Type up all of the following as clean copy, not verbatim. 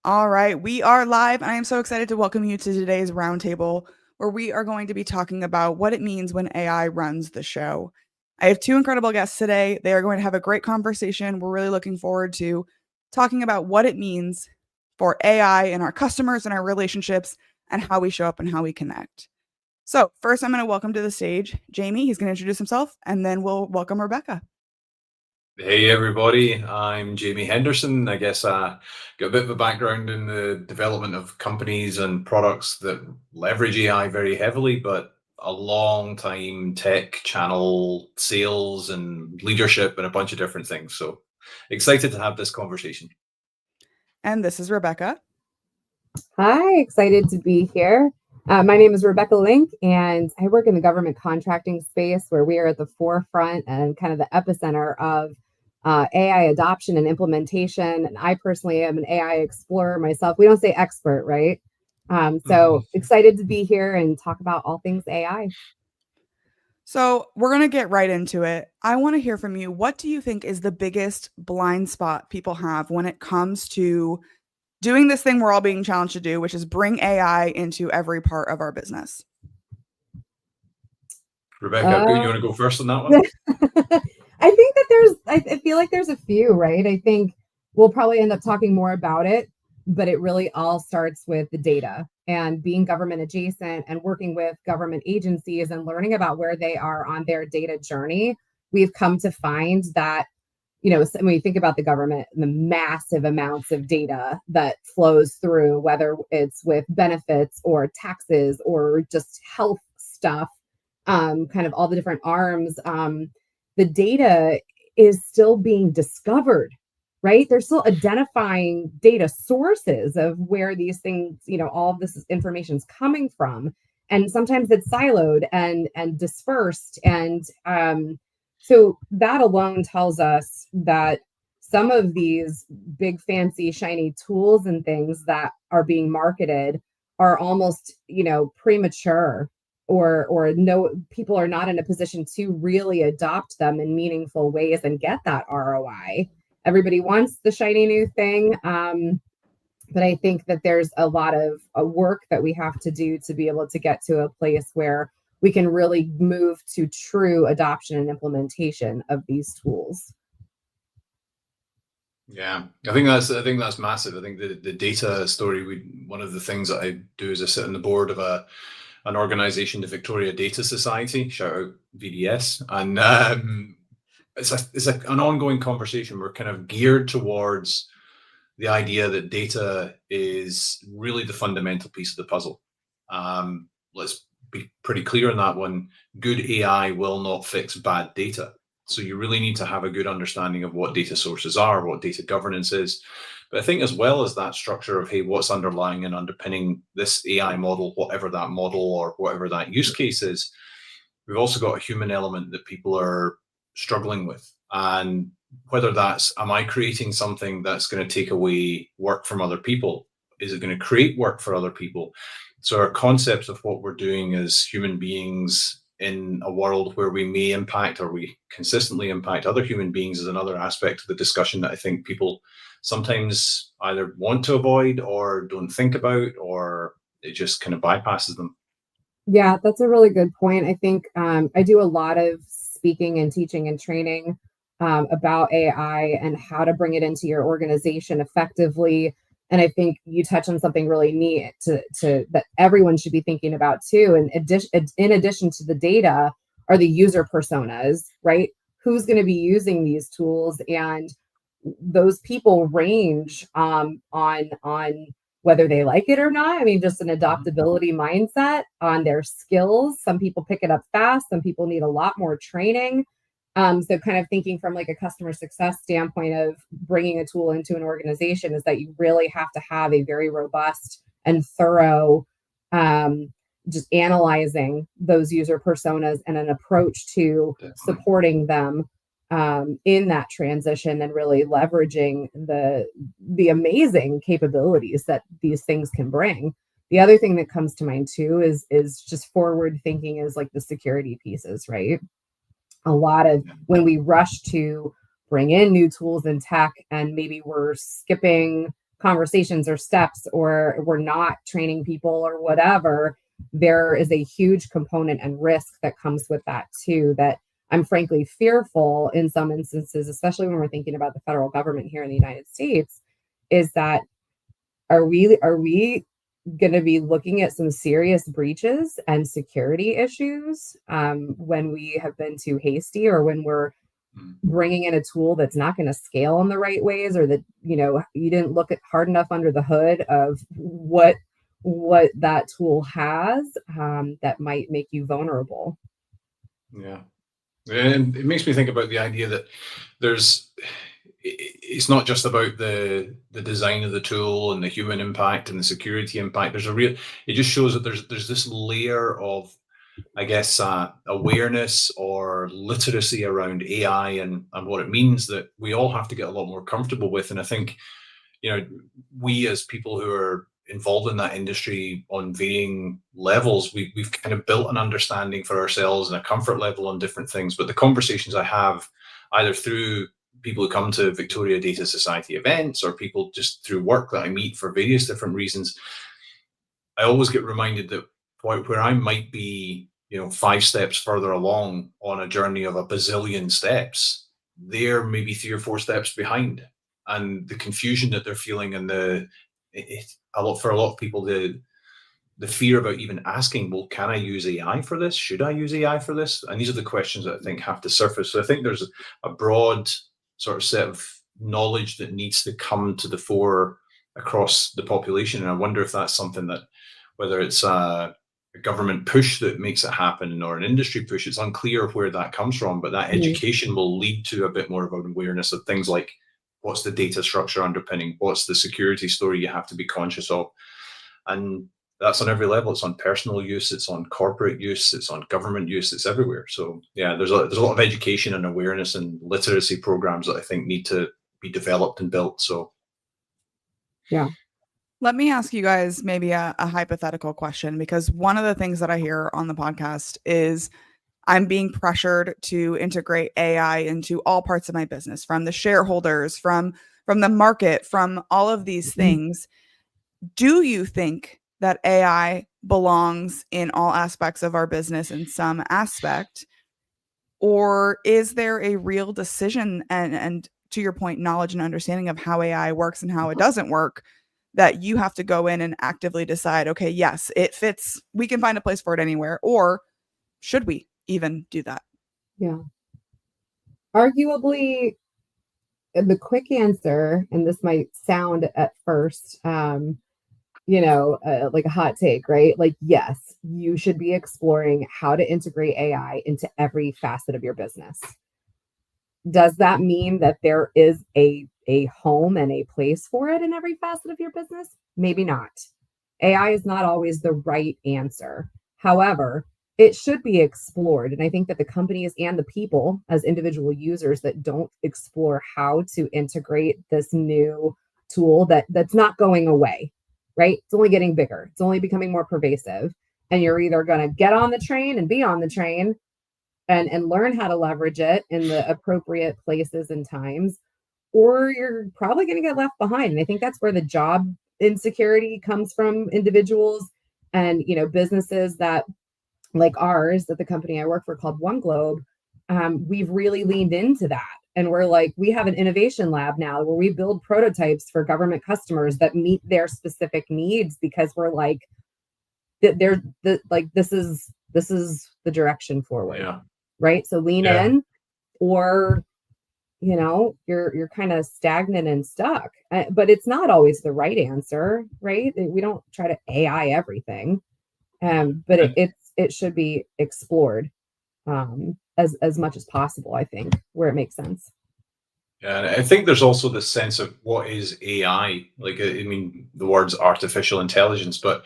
All right, we are live, and I am so excited to welcome you to today's roundtable, where we are going to be talking about what it means when AI runs the show. I have two incredible guests today. They are going to have a great conversation. We're really looking forward to talking about what it means for AI in our customers and our relationships and how we show up and how we connect. So, first, I'm going to welcome to the stage Jamie. He's going to introduce himself, and then we'll welcome Rebecca. Hey everybody, I'm Jamie Henderson. I guess I got a bit of a background in the development of companies and products that leverage AI very heavily, but a long time tech channel sales and leadership and a bunch of different things. So excited to have this conversation. And this is Rebecca. Hi, excited to be here. My name is Rebecca Link, and I work in the government contracting space where we are at the forefront and kind of the epicenter of AI adoption and implementation. And I personally am an AI explorer myself. We don't say expert, right? So excited to be here and talk about all things AI. So, we're going to get right into it. I want to hear from you. What do you think is the biggest blind spot people have when it comes to doing this thing we're all being challenged to do, which is bring AI into every part of our business? Rebecca, you want to go first on that one? I think that I feel like there's a few, right? I think we'll probably end up talking more about it, but it really all starts with the data and being government adjacent and working with government agencies and learning about where they are on their data journey. We've come to find that, when you think about the government, the massive amounts of data that flows through, whether it's with benefits or taxes or just health stuff, kind of all the different arms, the data is still being discovered, right? They're still identifying data sources of where these things, all of this information is coming from. And sometimes it's siloed and dispersed. And so that alone tells us that some of these big, fancy, shiny tools and things that are being marketed are almost, premature or no, people are not in a position to really adopt them in meaningful ways and get that ROI. Everybody wants the shiny new thing. But I think that there's a lot of work that we have to do to be able to get to a place where we can really move to true adoption and implementation of these tools. Yeah, I think that's massive. I think the data story. One of the things that I do is I sit on the board of an organization, the Victoria Data Society. Shout out VDS, and it's an ongoing conversation. We're kind of geared towards the idea that data is really the fundamental piece of the puzzle. Let's be pretty clear on that one. Good AI will not fix bad data. So you really need to have a good understanding of what data sources are, what data governance is. But I think as well as that structure of, hey, what's underlying and underpinning this AI model, whatever that model or whatever that use case is, we've also got a human element that people are struggling with. And whether that's, am I creating something that's going to take away work from other people? Is it going to create work for other people? So our concepts of what we're doing as human beings in a world where we may impact or we consistently impact other human beings is another aspect of the discussion that I think people sometimes either want to avoid or don't think about, or it just kind of bypasses them. Yeah, that's a really good point. I think I do a lot of speaking and teaching and training about AI and how to bring it into your organization effectively. And I think you touch on something really neat to that everyone should be thinking about too. In addition to the data, are the user personas, right? Who's going to be using these tools, and those people range on whether they like it or not. I mean, just an adaptability mindset on their skills. Some people pick it up fast. Some people need a lot more training. So kind of thinking from like a customer success standpoint of bringing a tool into an organization is that you really have to have a very robust and thorough, just analyzing those user personas and an approach to supporting them in that transition and really leveraging the amazing capabilities that these things can bring. The other thing that comes to mind too is just forward thinking is like the security pieces, right? A lot of when we rush to bring in new tools and tech and maybe we're skipping conversations or steps, or we're not training people or whatever, there is a huge component and risk that comes with that too, that I'm frankly fearful in some instances, especially when we're thinking about the federal government here in the United States, is that are we going to be looking at some serious breaches and security issues when we have been too hasty, or when we're bringing in a tool that's not going to scale in the right ways, or that, you know, you didn't look at hard enough under the hood of what that tool has that might make you vulnerable. Yeah. And it makes me think about the idea that it's not just about the design of the tool and the human impact and the security impact. It just shows that there's this layer of, I guess, awareness or literacy around AI and what it means that we all have to get a lot more comfortable with. And I think, you know, we as people who are involved in that industry on varying levels, we've kind of built an understanding for ourselves and a comfort level on different things. But the conversations I have, either through people who come to Victoria Data Society events or people just through work that I meet for various different reasons, I always get reminded that where I might be, you know, 5 steps further along on a journey of a bazillion steps, they're maybe 3 or 4 steps behind. And the confusion that they're feeling, and for a lot of people, the fear about even asking, well, can I use AI for this? Should I use AI for this? And these are the questions that I think have to surface. So I think there's a broad sort of set of knowledge that needs to come to the fore across the population. And I wonder if that's something that, whether it's a government push that makes it happen or an industry push, it's unclear where that comes from, but that education will lead to a bit more of an awareness of things like, what's the data structure underpinning? What's the security story you have to be conscious of? And that's on every level. It's on personal use, it's on corporate use, it's on government use, it's everywhere. So yeah, there's a lot of education and awareness and literacy programs that I think need to be developed and built. So yeah. Let me ask you guys maybe a hypothetical question, because one of the things that I hear on the podcast is I'm being pressured to integrate AI into all parts of my business, from the shareholders, from the market, from all of these things. Do you think that AI belongs in all aspects of our business in some aspect? Or is there a real decision and to your point, knowledge and understanding of how AI works and how it doesn't work, that you have to go in and actively decide, okay, yes, it fits. We can find a place for it anywhere. Or should we even do that? Yeah. Arguably, the quick answer, and this might sound at first, like a hot take, right? Like, yes, you should be exploring how to integrate AI into every facet of your business. Does that mean that there is a home and a place for it in every facet of your business? Maybe not. AI is not always the right answer. However, it should be explored. And I think that the companies and the people as individual users that don't explore how to integrate this new tool that's not going away, right? It's only getting bigger. It's only becoming more pervasive. And you're either going to get on the train and be on the train and learn how to leverage it in the appropriate places and times, or you're probably going to get left behind. And I think that's where the job insecurity comes from individuals and, businesses that, like ours, that the company I work for called One Globe, we've really leaned into that. And we're like, we have an innovation lab now where we build prototypes for government customers that meet their specific needs, because we're like, this is the direction forward. yeah. Right. So lean in, or, you're kind of stagnant and stuck, but it's not always the right answer. Right. We don't try to AI everything. But it should be explored as much as possible, I think, where it makes sense. Yeah, and I think there's also this sense of what is AI? Like, I mean, the words artificial intelligence, but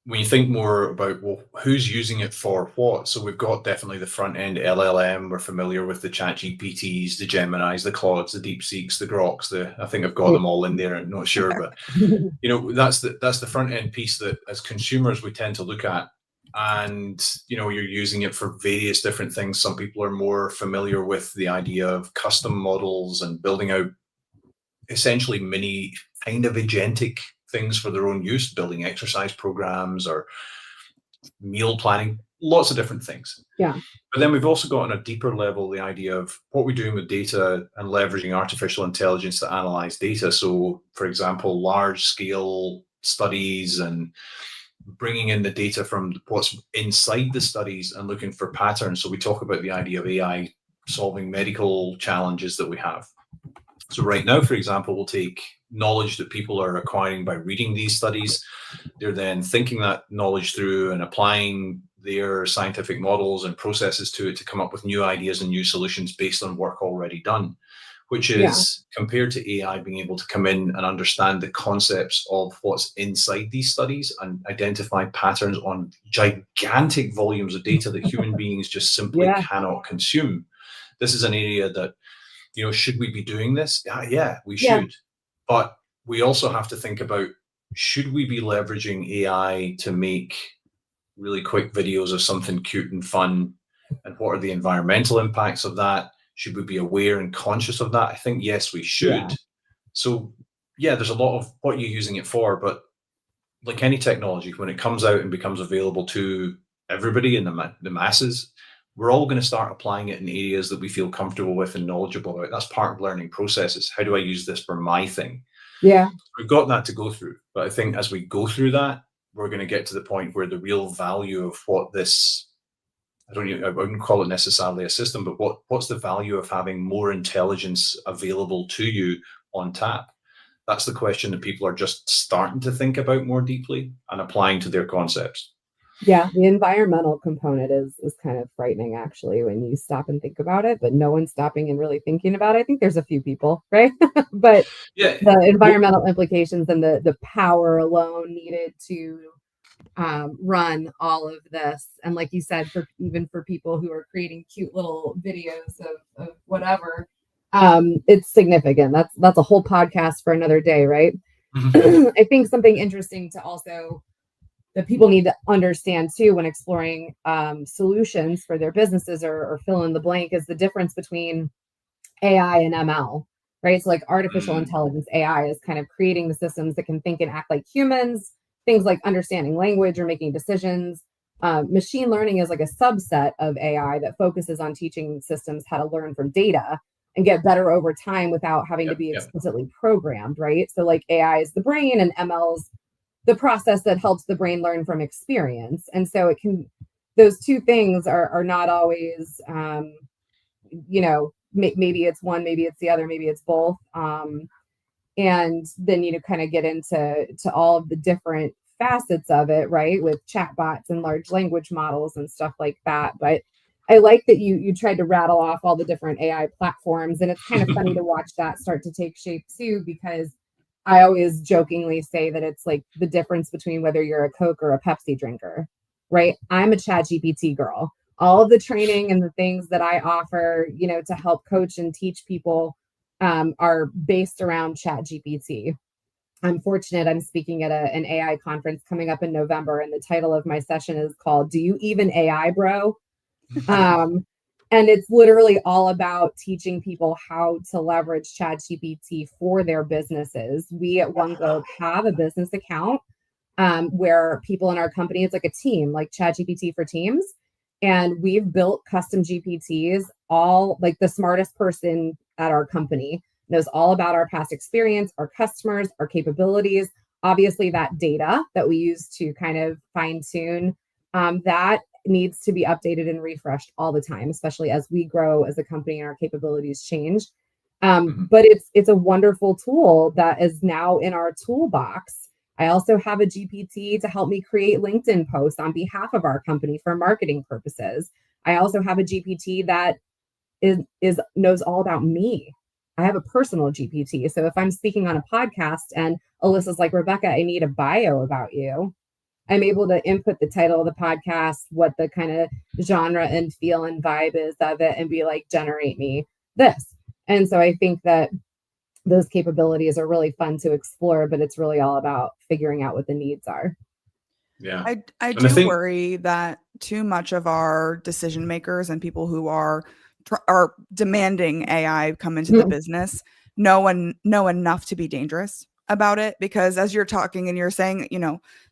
when you think more about, well, who's using it for what? So we've got definitely the front end LLM. We're familiar with the Chat GPTs, the Geminis, the Claudes, the DeepSeeks, the Groks. I think I've got them all in there. I'm not sure, but that's the front end piece that as consumers we tend to look at. And you're using it for various different things. Some people are more familiar with the idea of custom models and building out essentially mini kind of agentic things for their own use, building exercise programs or meal planning, lots of different things. Yeah. But then we've also got on a deeper level the idea of what we're doing with data and leveraging artificial intelligence to analyze data. So, for example, large scale studies and bringing in the data from what's inside the studies and looking for patterns. So we talk about the idea of AI solving medical challenges that we have. So right now, for example, we'll take knowledge that people are acquiring by reading these studies. They're then thinking that knowledge through and applying their scientific models and processes to it to come up with new ideas and new solutions based on work already done, which is compared to AI being able to come in and understand the concepts of what's inside these studies and identify patterns on gigantic volumes of data that human beings just simply cannot consume. This is an area that, should we be doing this? Yeah, we should. But we also have to think about, should we be leveraging AI to make really quick videos of something cute and fun? And what are the environmental impacts of that? Should we be aware and conscious of that? I think, yes, we should. Yeah. So, there's a lot of what you're using it for, but like any technology, when it comes out and becomes available to everybody in the masses, we're all going to start applying it in areas that we feel comfortable with and knowledgeable about. That's part of learning processes. How do I use this for my thing? Yeah. We've got that to go through. But I think as we go through that, we're going to get to the point where the real value of what this, I wouldn't call it necessarily a system, but what's the value of having more intelligence available to you on tap? That's the question that people are just starting to think about more deeply and applying to their concepts. Yeah, the environmental component is kind of frightening, actually, when you stop and think about it, but no one's stopping and really thinking about it. I think there's a few people, right? But the environmental implications and the power alone needed to run all of this. And like you said, even for people who are creating cute little videos of whatever, it's significant. That's a whole podcast for another day, right? I think something interesting to also that people need to understand too when exploring solutions for their businesses or fill in the blank is the difference between AI and ML, right? So like artificial intelligence, AI is kind of creating the systems that can think and act like humans, things like understanding language or making decisions. Machine learning is like a subset of AI that focuses on teaching systems how to learn from data and get better over time without having to be explicitly programmed, right? So like AI is the brain and ML's the process that helps the brain learn from experience. And so those two things are not always, maybe it's one, maybe it's the other, maybe it's both. And then, kind of get into all of the different facets of it, right? With chatbots and large language models and stuff like that. But I like that you tried to rattle off all the different AI platforms. And it's kind of funny to watch that start to take shape too, because I always jokingly say that it's like the difference between whether you're a Coke or a Pepsi drinker, right? I'm a ChatGPT girl. All of the training and the things that I offer, to help coach and teach people are based around ChatGPT. I'm fortunate I'm speaking at an AI conference coming up in November, and the title of my session is called "Do You Even AI, Bro?" And it's literally all about teaching people how to leverage ChatGPT for their businesses. We at OneGlobe have a business account where people in our company, it's like a team, like ChatGPT for Teams. And we've built custom GPTs, all like the smartest person at our company knows all about our past experience, our customers, our capabilities, obviously that data that we use to kind of fine tune that needs to be updated and refreshed all the time, especially as we grow as a company and our capabilities change. But it's a wonderful tool that is now in our toolbox. I also have a GPT to help me create LinkedIn posts on behalf of our company for marketing purposes. I also have a GPT that knows all about me. I have a personal GPT. So if I'm speaking on a podcast and Alyssa's like, Rebecca, I need a bio about you, I'm able to input the title of the podcast, what the kind of genre and feel and vibe is of it, and be like, generate me this. And so I think that those capabilities are really fun to explore, but it's really all about figuring out what the needs are. Yeah. I do worry that too much of our decision makers and people who are demanding AI come into the business know enough to be dangerous. about it, because as you're talking and you're saying,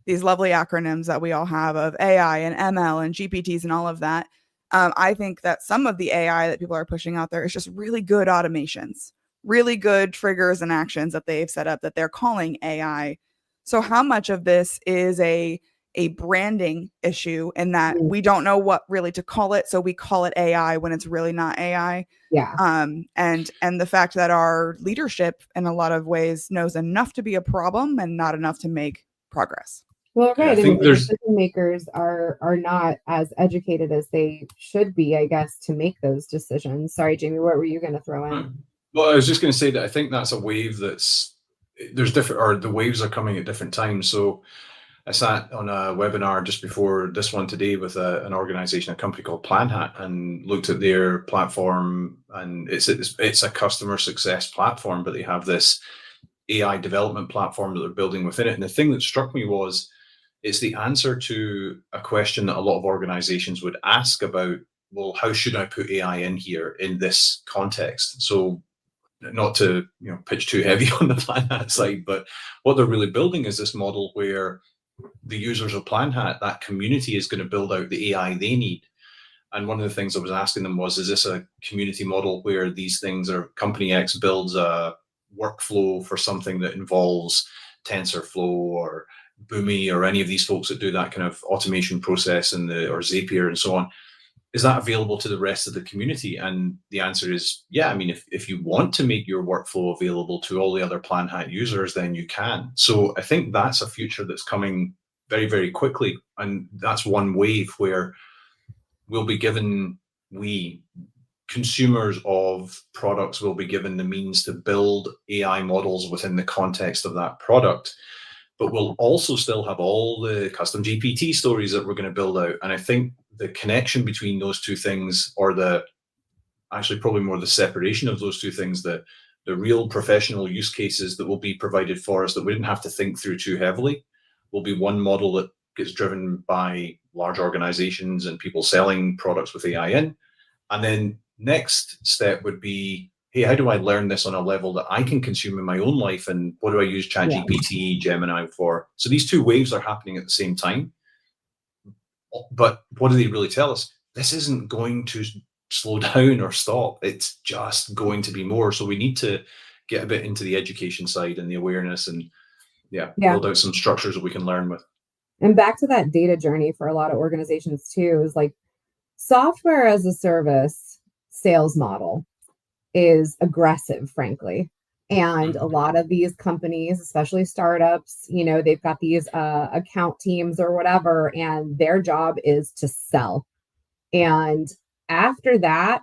these lovely acronyms that we all have of AI and ML and GPTs and all of that, I think that some of the AI that people are pushing out there is just really good automations, really good triggers and actions that they've set up that they're calling AI. So how much of this is a branding issue in that we don't know what really to call it, so we call it AI when it's really not AI? Yeah. And the fact that our leadership in a lot of ways knows enough to be a problem and not enough to make progress. Well, Yeah, I right. think And decision makers are not as educated as they should be, I guess, to make those decisions. Sorry, Jamie, what were you going to throw in? Well, I was just going to say that I think that's a wave there's different, or the waves are coming at different times. So I sat on a webinar just before this one today with an organization, a company called PlanHat, and looked at their platform. And it's a customer success platform, but they have this AI development platform that they're building within it. And the thing that struck me was it's the answer to a question that a lot of organizations would ask about, well, how should I put AI in here in this context? So not to pitch too heavy on the PlanHat side, but what they're really building is this model where the users of PlanHat, that community, is going to build out the AI they need. And one of the things I was asking them was, is this a community model where these things are, company X builds a workflow for something that involves TensorFlow or Boomi or any of these folks that do that kind of automation process or Zapier and so on? Is that available to the rest of the community? And the answer is, yeah. I mean, if you want to make your workflow available to all the other PlanHat users, then you can. So I think that's a future that's coming very, very quickly. And that's one wave where we consumers of products will be given the means to build AI models within the context of that product. But we'll also still have all the custom GPT stories that we're going to build out. And I think the connection between those two things, or probably more the separation of those two things, the real professional use cases that will be provided for us that we didn't have to think through too heavily, will be one model that gets driven by large organizations and people selling products with AI in. And then next step would be, hey, how do I learn this on a level that I can consume in my own life? And what do I use ChatGPT, Gemini for? So these two waves are happening at the same time. But what do they really tell us? This isn't going to slow down or stop. It's just going to be more. So we need to get a bit into the education side and the awareness and build out some structures that we can learn with. And back to that data journey for a lot of organizations too, is like software as a service sales model is aggressive, frankly. And a lot of these companies, especially startups, they've got these account teams or whatever, and their job is to sell. And after that,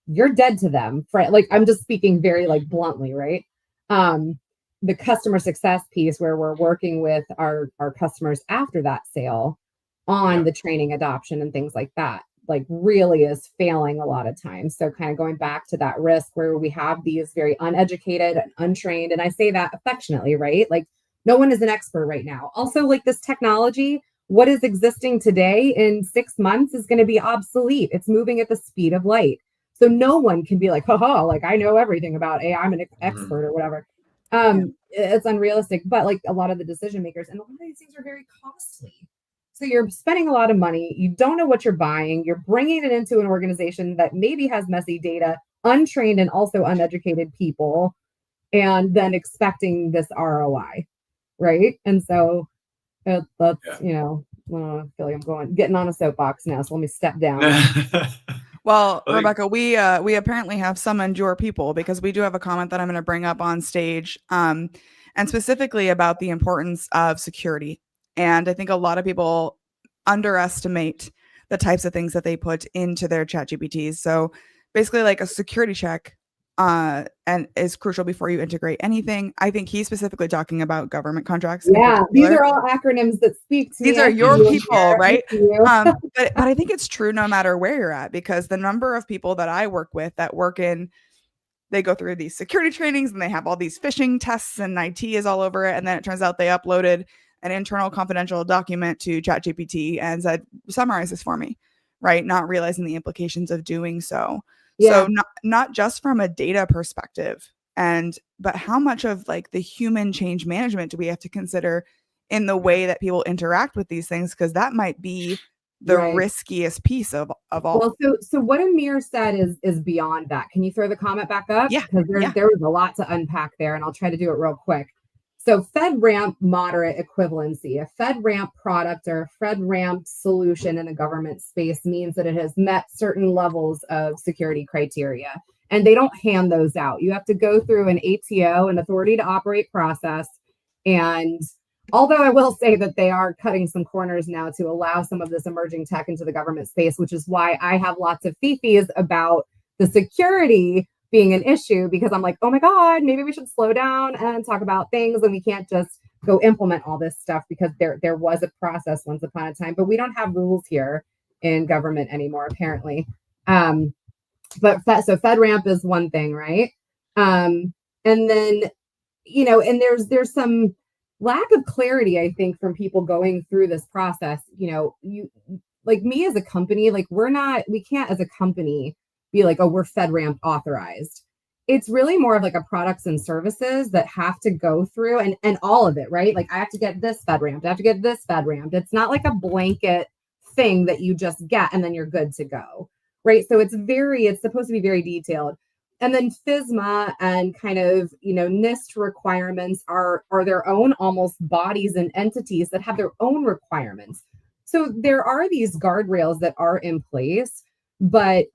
you're dead to them. Like, I'm just speaking very bluntly, right? The customer success piece, where we're working with our customers after that sale on the training, adoption, and things like that, really is failing a lot of times. So kind of going back to that risk where we have these very uneducated and untrained, and I say that affectionately, right? Like, no one is an expert right now. Also, this technology, what is existing today in 6 months is going to be obsolete. It's moving at the speed of light. So no one can be like, haha, I know everything about AI, I'm an expert or whatever. It's unrealistic, but a lot of the decision makers, and a lot of these things are very costly. So you're spending a lot of money. You don't know what you're buying. You're bringing it into an organization that maybe has messy data, untrained and also uneducated people, and then expecting this ROI, right? And so that's, I feel like I'm getting on a soapbox now. So let me step down. Well, Rebecca, we apparently have summoned your people, because we do have a comment that I'm going to bring up on stage, and specifically about the importance of security. And I think a lot of people underestimate the types of things that they put into their ChatGPTs. So basically, a security check and is crucial before you integrate anything. I think he's specifically talking about government contracts. Yeah, these are all acronyms that speak to these me. are your people, right? But I think it's true no matter where you're at, because the number of people that I work with that they go through these security trainings and they have all these phishing tests and IT is all over it. And then it turns out they uploaded an internal confidential document to ChatGPT and said, summarize this for me, right? Not realizing the implications of doing so. Yeah. So not just from a data perspective, But how much of like the human change management do we have to consider in the way that people interact with these things? Because that might be the Right. riskiest piece of all. Well, so what Amir said is beyond that. Can you throw the comment back up? Yeah, Because yeah. there was a lot to unpack there, and I'll try to do it real quick. So FedRAMP moderate equivalency, a FedRAMP product or a FedRAMP solution in the government space means that it has met certain levels of security criteria, and they don't hand those out. You have to go through an ATO, an authority to operate process, and although I will say that they are cutting some corners now to allow some of this emerging tech into the government space, which is why I have lots of fifis about the security being an issue, because I'm like, oh my God, maybe we should slow down and talk about things, and we can't just go implement all this stuff, because there was a process once upon a time, but we don't have rules here in government anymore, apparently. So FedRAMP is one thing, right? And then, and there's some lack of clarity, I think, from people going through this process. You like me as a company, like we can't as a company be like, oh, we're FedRAMP authorized. It's really more of like a products and services that have to go through and all of it, right? Like I have to get this FedRAMP, I have to get this FedRAMP. It's not like a blanket thing that you just get and then you're good to go, right? So it's supposed to be very detailed. And then FISMA and kind of, NIST requirements are their own almost bodies and entities that have their own requirements. So there are these guardrails that are in place, but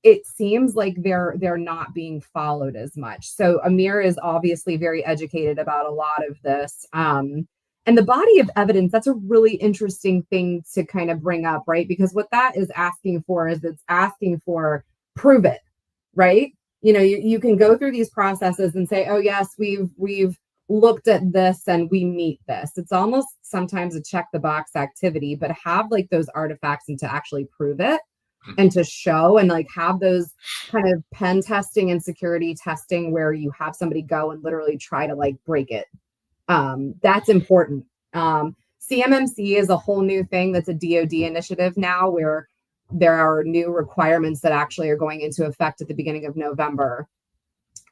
it seems like they're not being followed as much. So Amir is obviously very educated about a lot of this. And the body of evidence, that's a really interesting thing to kind of bring up, right? Because what that is asking for is it's asking for prove it, right? You can go through these processes and say, oh yes, we've looked at this and we meet this. It's almost sometimes a check the box activity, but have like those artifacts and to actually prove it and to show and like have those kind of pen testing and security testing where you have somebody go and literally try to like break it. That's important. CMMC is a whole new thing that's a DoD initiative now, where there are new requirements that actually are going into effect at the beginning of November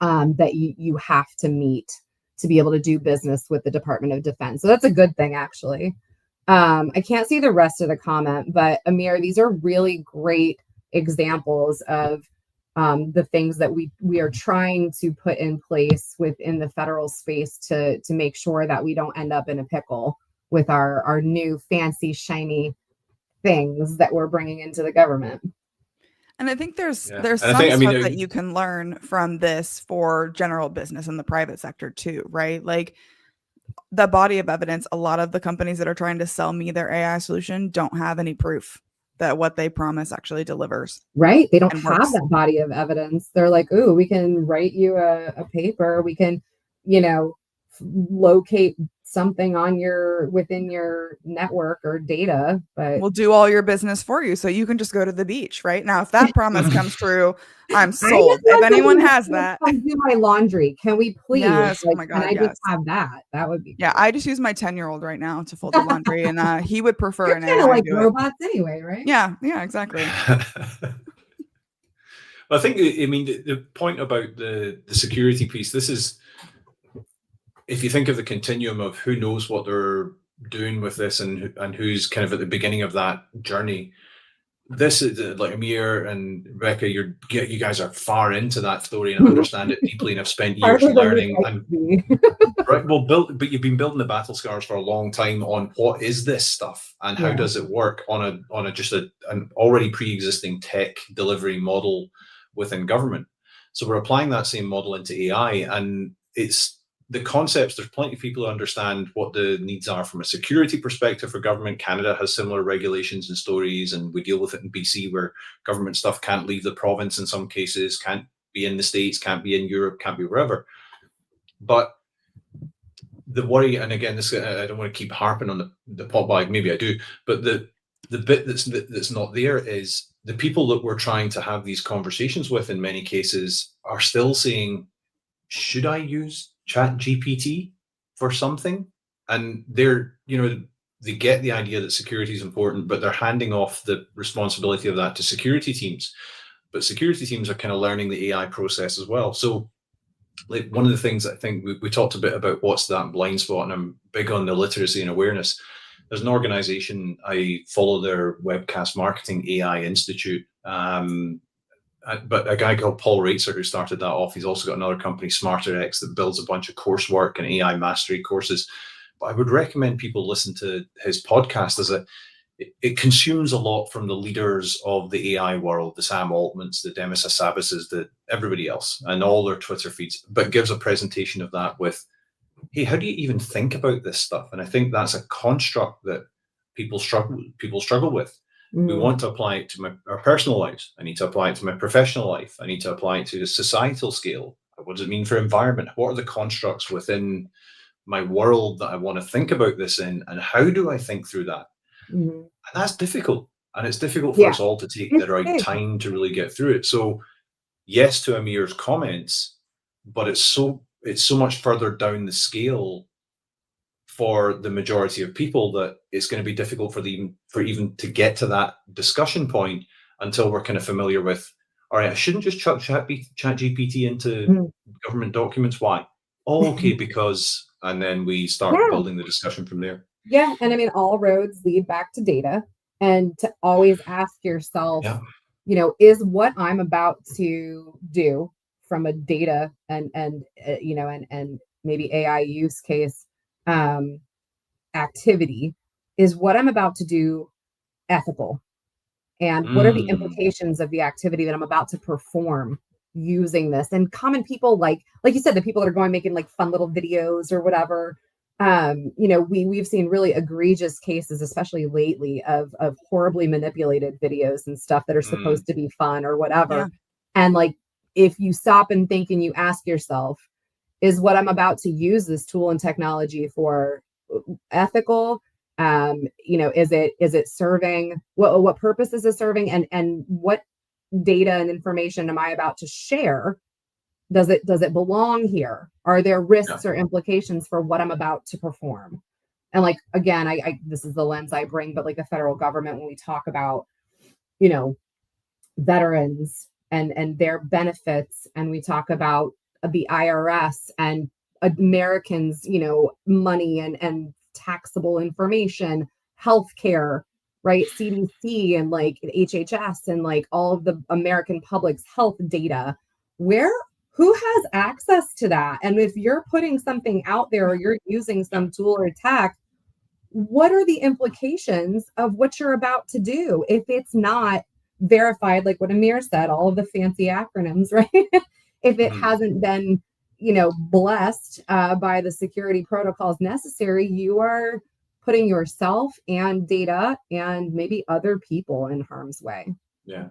that you have to meet to be able to do business with the Department of Defense. So that's a good thing, actually. I can't see the rest of the comment, but Amir, these are really great examples of the things that we are trying to put in place within the federal space to make sure that we don't end up in a pickle with our new fancy shiny things that we're bringing into the government. And I think there's some that you can learn from this for general business in the private sector too, right? Like the body of evidence, a lot of the companies that are trying to sell me their AI solution don't have any proof that what they promise actually delivers. Right. They don't have that body of evidence. They're like, ooh, we can write you a paper. We can, locate something within your network or data, but we'll do all your business for you. So you can just go to the beach right now. If that promise comes true, I'm sold. If anyone has that, do my laundry. Can we please? Yes. Oh my God. Can I just have that? That would be. Yeah. I just use my 10-year-old right now to fold the laundry, and he would prefer You're an kind AI of like do robots anyway, right? Yeah. Yeah. Exactly. Well, I think, the point about the security piece, this is, if you think of the continuum of who knows what they're doing with this and who's kind of at the beginning of that journey, this is like Amir and Rebecca, you guys are far into that story and understand it deeply and have spent years learning. Right, but you've been building the battle scars for a long time on what is this stuff and how does it work on an already pre-existing tech delivery model within government. So we're applying that same model into AI, and it's the concepts. There's plenty of people who understand what the needs are from a security perspective for government. Canada has similar regulations and stories, and we deal with it in BC, where government stuff can't leave the province in some cases, can't be in the States, can't be in Europe, can't be wherever. But the worry, and again, this, I don't want to keep harping on the pot bag, maybe I do, but the bit that's not there is the people that we're trying to have these conversations with in many cases are still saying, should I use ChatGPT for something? And they get the idea that security is important, but they're handing off the responsibility of that to security teams. But security teams are kind of learning the AI process as well. So like one of the things I think we talked a bit about what's that blind spot, and I'm big on the literacy and awareness. There's an organization I follow, their Webcast Marketing AI Institute. But a guy called Paul Reitzer, who started that off, he's also got another company, SmarterX, that builds a bunch of coursework and AI mastery courses. But I would recommend people listen to his podcast, as it consumes a lot from the leaders of the AI world, the Sam Altmans, the Demis Hassabis's, the everybody else, and all their Twitter feeds, but gives a presentation of that with, hey, how do you even think about this stuff? And I think that's a construct that people struggle with. We want to apply it to our personal lives. I need to apply it to my professional life. I need to apply it to the societal scale. What does it mean for environment? What are the constructs within my world that I want to think about this in? And how do I think through that? And that's difficult. And it's difficult for us all to take the right time to really get through it. So yes to Amir's comments, but it's so much further down the scale for the majority of people that it's going to be difficult for even to get to that discussion point until we're kind of familiar with, all right, I shouldn't just chuck ChatGPT into government documents. Why? Oh, okay, because, and then we start building the discussion from there. Yeah. And I mean, all roads lead back to data, and to always ask yourself, is what I'm about to do from a data and maybe AI use case activity, is what I'm about to do ethical? And what are the implications of the activity that I'm about to perform using this? And common people, like you said, the people that are going making like fun little videos or whatever, we've seen really egregious cases, especially lately, of horribly manipulated videos and stuff that are supposed to be fun or whatever. And like, if you stop and think and you ask yourself, is what I'm about to use this tool and technology for ethical? Is it serving what purpose is it serving, and what data and information am I about to share? Does it belong here? Are there risks or implications for what I'm about to perform? And like, again, I this is the lens I bring, but like the federal government, when we talk about, veterans and their benefits, and we talk about the IRS and Americans, money and taxable information, healthcare, right? CDC and like HHS and like all of the American public's health data. Who has access to that? And if you're putting something out there, or you're using some tool or tech, what are the implications of what you're about to do if it's not verified, like what Amir said, all of the fancy acronyms, right? If it hasn't been, blessed by the security protocols necessary, you are putting yourself and data and maybe other people in harm's way. Yeah.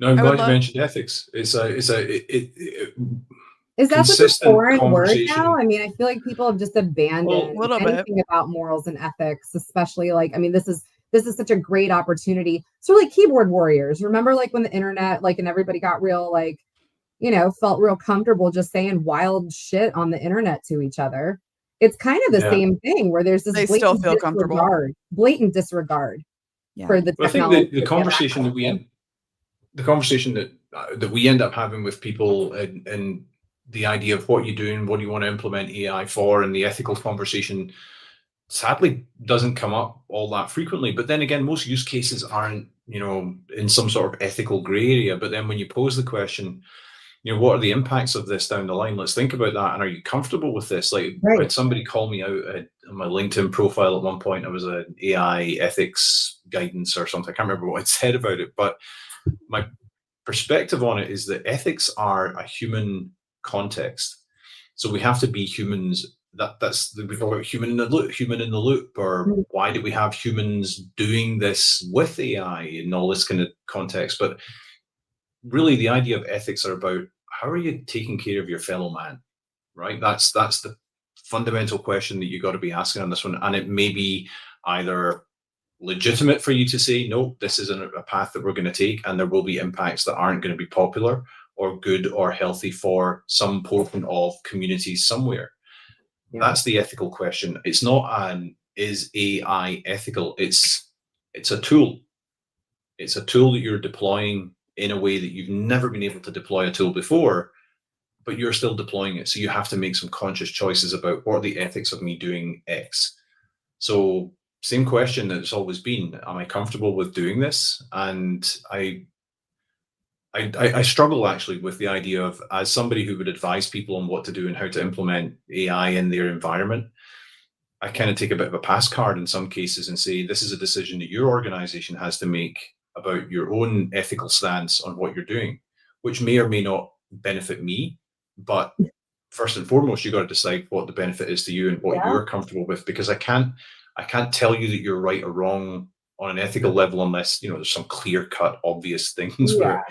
No, I'm glad you mentioned ethics. Is that such a foreign word now? I mean, I feel like people have just abandoned anything about morals and ethics, especially like, I mean, this is such a great opportunity. Sort of like keyboard warriors. Remember, like when the internet, like, and everybody got real, like, felt real comfortable just saying wild shit on the internet to each other. It's kind of the same thing, where there's this blatant disregard for the technology. I think the conversation that we end up having with people, and the idea of what you do and what do you want to implement AI for, and the ethical conversation, sadly doesn't come up all that frequently. But then again, most use cases aren't, in some sort of ethical gray area. But then when you pose the question, what are the impacts of this down the line? Let's think about that. And are you comfortable with this? Like, I had somebody call me out on my LinkedIn profile at one point. I was an AI ethics guidance or something. I can't remember what I'd said about it, but my perspective on it is that ethics are a human context. So we have to be humans. We talk about human in the loop, or why do we have humans doing this with AI and all this kind of context? But really, the idea of ethics are about, how are you taking care of your fellow man, right? That's the fundamental question that you got to be asking on this one. And it may be either legitimate for you to say, no, this isn't a path that we're going to take, and there will be impacts that aren't going to be popular or good or healthy for some portion of communities somewhere. That's the ethical question. It's not is AI ethical? It's a tool. It's a tool that you're deploying in a way that you've never been able to deploy a tool before. but you're still deploying it. So you have to make some conscious choices about what are the ethics of me doing X. So same question that it's always been, am I comfortable with doing this? And I struggle actually with the idea of, as somebody who would advise people on what to do and how to implement AI in their environment, I kind of take a bit of a pass card in some cases and say, this is a decision that your organization has to make about your own ethical stance on what you're doing, which may or may not benefit me. But first and foremost, you got to decide what the benefit is to you and what Yeah. you're comfortable with, because I can't tell you that you're right or wrong on an ethical level unless, you know, there's some clear cut, obvious things Yeah. where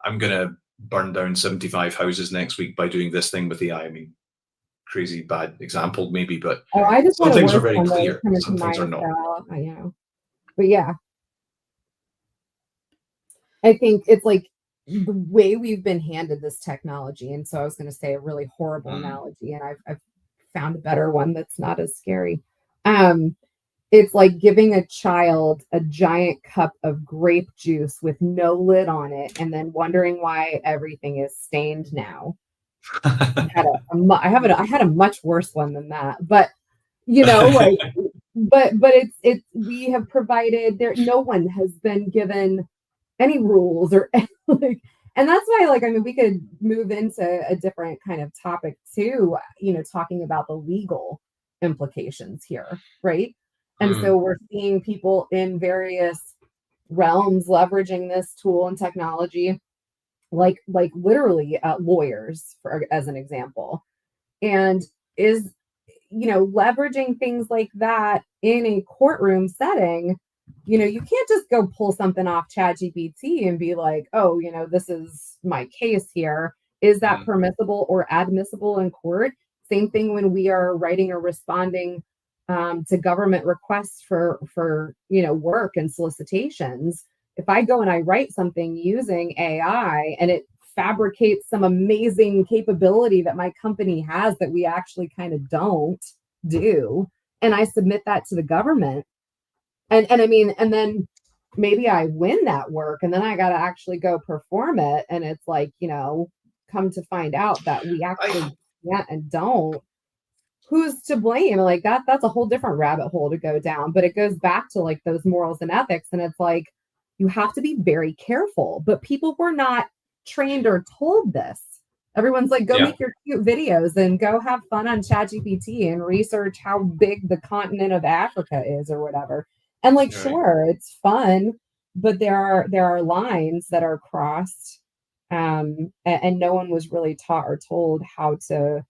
I'm going to burn down 75 houses next week by doing this thing with AI. I mean, crazy bad example maybe, but Oh, I just some had a things are worse very one that was clear, coming to some things are mind, not. so, you know. But yeah, I think it's like the way we've been handed this technology. And so I was going to say a really horrible Mm. analogy, and I've found a better one that's not as scary. Um, it's like giving a child a giant cup of grape juice with no lid on it, and then wondering why everything is stained now. I had a much worse one than that, but you know, like, but it's we have provided there. No one has been given any rules or like, and that's why, like, I mean, we could move into a different kind of topic too, you know, talking about the legal implications here, right? And Mm. so we're seeing people in various realms leveraging this tool and technology, like literally lawyers, for as an example, and is, you know, leveraging things like that in a courtroom setting. You know, you can't just go pull something off ChatGPT and be like, oh, you know, this is my case here. Is that Mm. permissible or admissible in court? Same thing when we are writing or responding to government requests for you know, work and solicitations. If I go and I write something using AI and it fabricates some amazing capability that my company has that we actually kind of don't do, and I submit that to the government, and I mean, and then maybe I win that work, and then I got to actually go perform it, and it's like, you know, come to find out that we I actually can't and don't. Who's to blame? Like, that's a whole different rabbit hole to go down, but it goes back to like those morals and ethics, and it's like you have to be very careful, but people were not trained or told this. Everyone's like, go Yeah, make your cute videos and go have fun on ChatGPT and research how big the continent of Africa is or whatever. And like, right. sure, it's fun, but there are lines that are crossed, and no one was really taught or told how to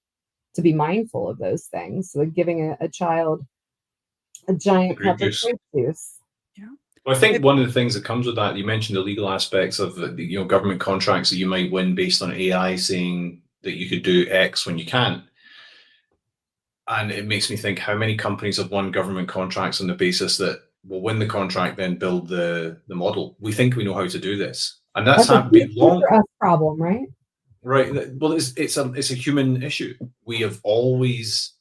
be mindful of those things. So like giving a child a giant Agreed, cup of Goose. grape juice. Yeah. Well, I think It- one of the things that comes with that, you mentioned the legal aspects of the, you know, government contracts that you might win based on AI saying that you could do X when you can't. And it makes me think, how many companies have won government contracts on the basis that we'll win the contract, then build the model. We think we know how to do this, and that's That's a happened long. future us problem, right? Right. Well, it's a human issue. We have always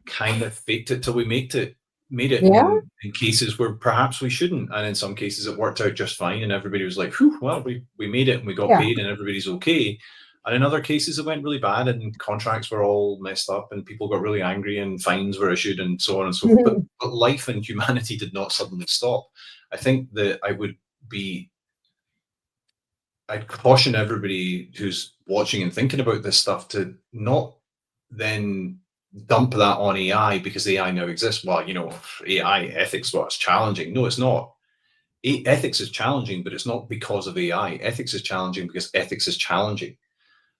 kind of faked it till we made it Yeah. in cases where perhaps we shouldn't, and in some cases it worked out just fine, and everybody was like, "Whew, well, we made it and we got Yeah. paid, and everybody's okay." And in other cases, it went really bad, and contracts were all messed up, and people got really angry, and fines were issued, and so on and so forth. But life and humanity did not suddenly stop. I think that I'd caution everybody who's watching and thinking about this stuff to not then dump that on AI because AI now exists. Well, you know, AI ethics was challenging. No, it's not. Ethics is challenging, but it's not because of AI. Ethics is challenging because ethics is challenging.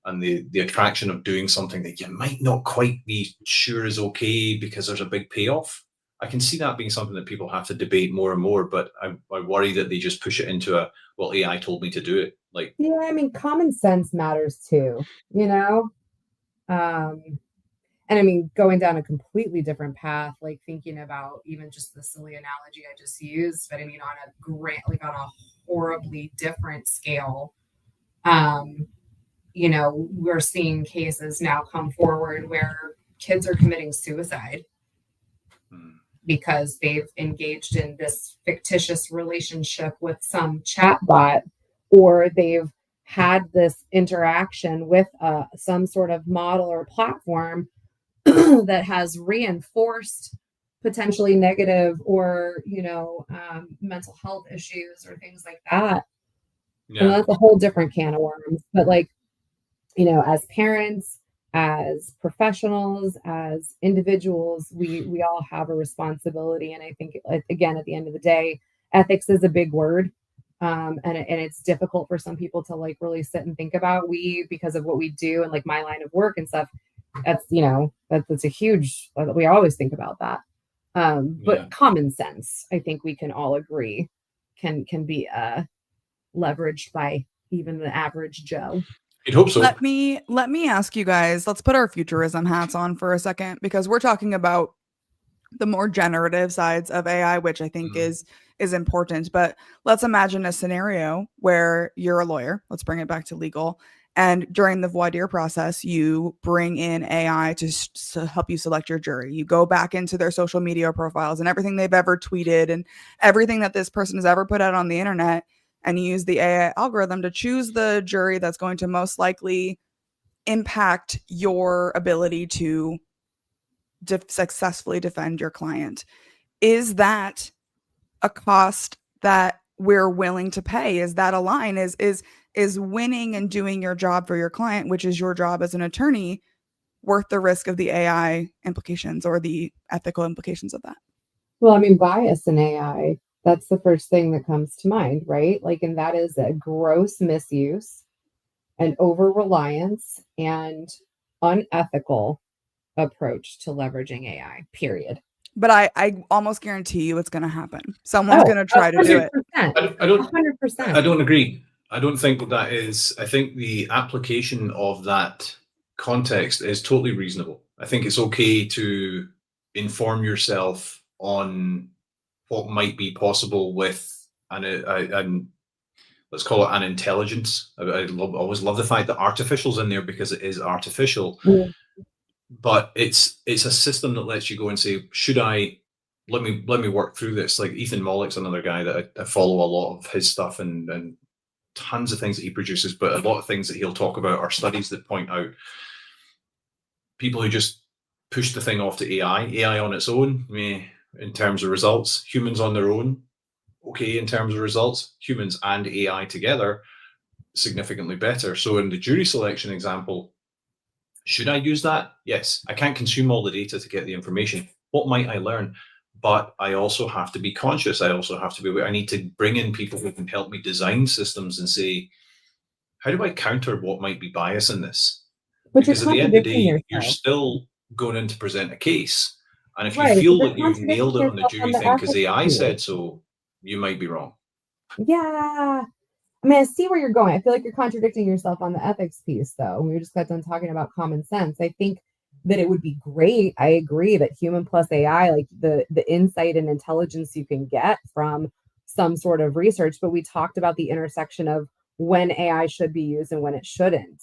And the attraction of doing something that you might not quite be sure is okay because there's a big payoff. I can see that being something that people have to debate more and more, but I worry that they just push it into a, well, AI told me to do it. Like, Yeah, I mean, common sense matters too, you know? Um, and I mean, going down a completely different path, like thinking about even just the silly analogy I just used, but I mean, on a great, like on a horribly different scale, um, you know, we're seeing cases now come forward where kids are committing suicide hmm, because they've engaged in this fictitious relationship with some chatbot, or they've had this interaction with some sort of model or platform that has reinforced potentially negative or mental health issues or things like that. And Yeah. that's a whole different can of worms. But like, as parents, as professionals, as individuals, we all have a responsibility. And I think, again, at the end of the day, ethics is a big word. And it's difficult for some people to like really sit and think about. Because of what we do and like my line of work and stuff, that's a huge, we always think about that. Yeah. But common sense, I think we can all agree can be leveraged by even the average Joe. You'd hope so. Let me ask you guys, let's put our futurism hats on for a second, because we're talking about the more generative sides of AI, which I think is important. But let's imagine a scenario where you're a lawyer. Let's bring it back to legal. And during the voir dire process, you bring in AI to help you select your jury. You go back into their social media profiles and everything they've ever tweeted and everything that this person has ever put out on the internet, and you use the AI algorithm to choose the jury that's going to most likely impact your ability to successfully defend your client. Is that a cost that we're willing to pay? Is that a line? Is winning and doing your job for your client, which is your job as an attorney, worth the risk of the AI implications or the ethical implications of that? Well, I mean, bias in AI, that's the first thing that comes to mind, right? Like, and that is a gross misuse and over reliance and unethical approach to leveraging AI, period. But I almost guarantee you it's going to happen. Someone's going to try to do it. 100%. I don't 100%. I don't agree. I don't think that is. I think the application of that context is totally reasonable. I think it's okay to inform yourself on what might be possible with an let's call it an intelligence. Always love the fact that artificial's in there because it is artificial. Mm. But it's a system that lets you go and say, should I let me work through this? Like Ethan Mollick's another guy that I follow a lot of his stuff and tons of things that he produces, but a lot of things that he'll talk about are studies that point out people who just push the thing off to AI on its own, in terms of results, humans on their own, okay, in terms of results, humans and AI together, significantly better. So in the jury selection example, should I use that? Yes. I can't consume all the data to get the information. What might I learn? But I also have to be conscious. I also have to be aware. I need to bring in people who can help me design systems and say, how do I counter what might be bias in this? But Because you're at the end of the contradicting day, you're yourself. still going in to present a case. And if you Right, feel but that you're you've nailed it on the contradicting yourself jury on the thing because ethics AI piece. said so, you might be wrong. Yeah. I mean, I see where you're going. I feel like you're contradicting yourself on the ethics piece, though. We just got done talking about common sense. I think that it would be great. I agree that human plus AI, like the insight and intelligence you can get from some sort of research, but we talked about the intersection of when AI should be used and when it shouldn't.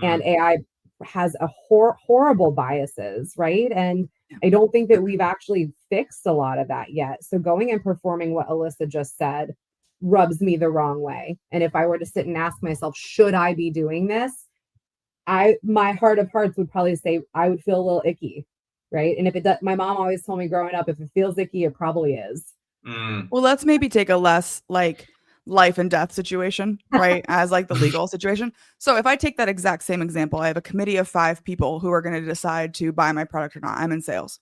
And AI has a horrible biases, right? And I don't think that we've actually fixed a lot of that yet. So going and performing what Alyssa just said rubs me the wrong way. And if I were to sit and ask myself, should I be doing this? My heart of hearts would probably say I would feel a little icky, right? And if it does, my mom always told me growing up, if it feels icky, it probably is. Well, let's maybe take a less like life and death situation, right? As like the legal situation. So if I take that exact same example, I have a committee of 5 people who are going to decide to buy my product or not. I'm in sales.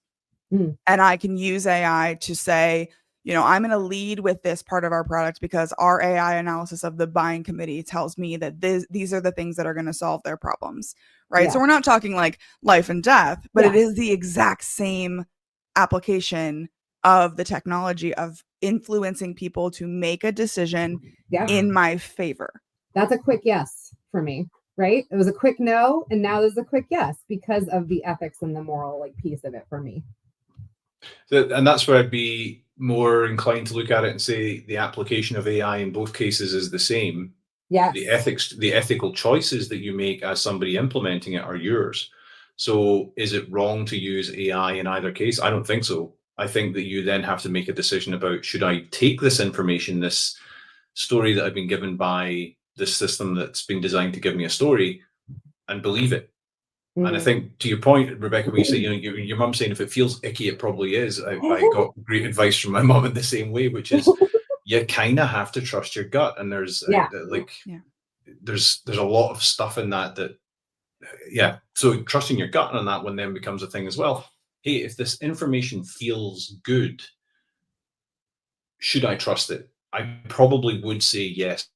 And I can use AI to say, I'm going to lead with this part of our product because our AI analysis of the buying committee tells me that these are the things that are going to solve their problems, right? Yeah. So we're not talking like life and death, but Yeah. it is the exact same application of the technology of influencing people to make a decision in my favor. That's a quick yes for me, right? It was a quick no, and now there's a quick yes because of the ethics and the moral like piece of it for me. And that's where I'd be more inclined to look at it and say the application of AI in both cases is the same. Yes. The ethical choices that you make as somebody implementing it are yours. So is it wrong to use AI in either case? I don't think so. I think that you then have to make a decision about, should I take this information, this story that I've been given by this system that's been designed to give me a story and believe it. And I Mm. think to your point, Rebecca, when you say, your mum saying if it feels icky, it probably is. I got great advice from my mum in the same way, which is you kind of have to trust your gut. And there's Yeah. there's a lot of stuff in that. So trusting your gut on that one then becomes a thing as well. Hey, if this information feels good, should I trust it? I probably would say yes.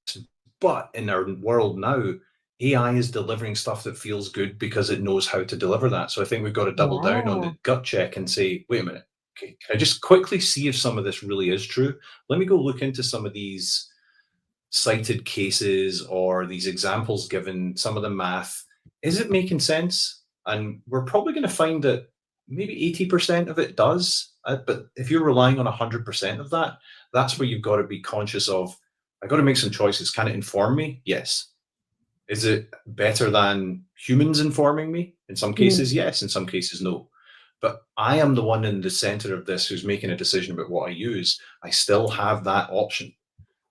But in our world now, AI is delivering stuff that feels good because it knows how to deliver that. So I think we've got to double down on Yeah. the gut check and say, wait a minute, okay, can I just quickly see if some of this really is true? Let me go look into some of these cited cases or these examples given, some of the math. Is it making sense? And we're probably going to find that maybe 80% of it does. But if you're relying on 100% of that, that's where you've got to be conscious of, I got to make some choices. Can it inform me? Yes. Is it better than humans informing me? In some cases, yes. In some cases, no. But I am the one in the center of this who's making a decision about what I use. I still have that option.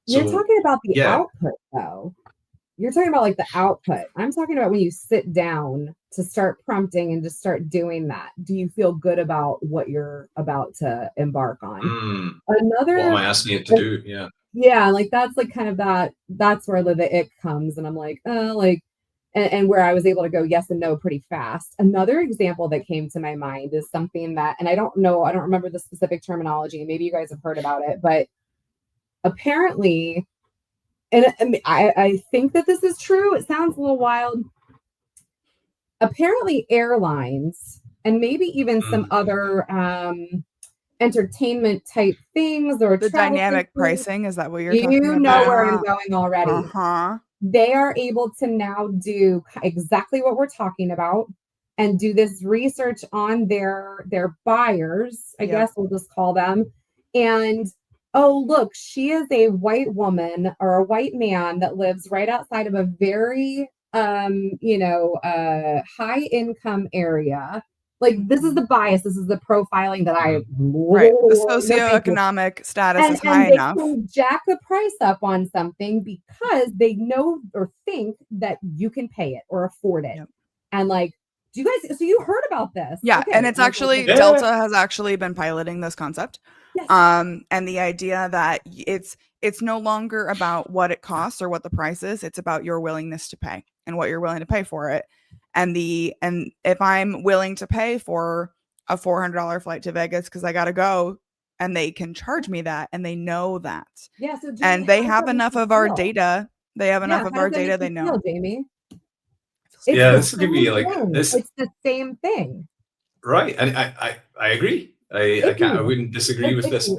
You're So, talking about the yeah. output, though. You're talking about like the output. I'm talking about when you sit down to start prompting and just start doing that. Do you feel good about what you're about to embark on? What am Another, I asking it to do? Yeah. yeah, like that's like kind of that's where the ick comes, and I'm like, and where I was able to go yes and no pretty fast. Another example that came to my mind is something that, and I don't remember the specific terminology. Maybe you guys have heard about it, but apparently, and I think that this is true. It sounds a little wild. Apparently, airlines and maybe even some other entertainment type things or The travel dynamic things, pricing, is that what you're you talking about? know where I'm going already. Uh-huh. They are able to now do exactly what we're talking about and do this research on their buyers, I Yep. guess we'll just call them. And oh, look, she is a white woman or a white man that lives right outside of a very high income area. Like, this is the bias, this is the profiling that I Right. The no, thank you. socioeconomic status is high And they enough. can jack the price up on something because they know or think that you can pay it or afford it. Yep. And like, do you guys, so you heard about this? Yeah, Okay. and it's actually Yeah. Delta has actually been piloting this concept. Yes. And the idea that it's no longer about what it costs or what the price is, it's about your willingness to pay and what you're willing to pay for it. And if I'm willing to pay for a $400 flight to Vegas because I gotta go, and they can charge me that, and they know that. Yeah. So And they have enough of our data. They have enough of our data. They know. Jamie. Yeah, this will give me like this. It's the same thing. Right. And I agree. I wouldn't disagree with this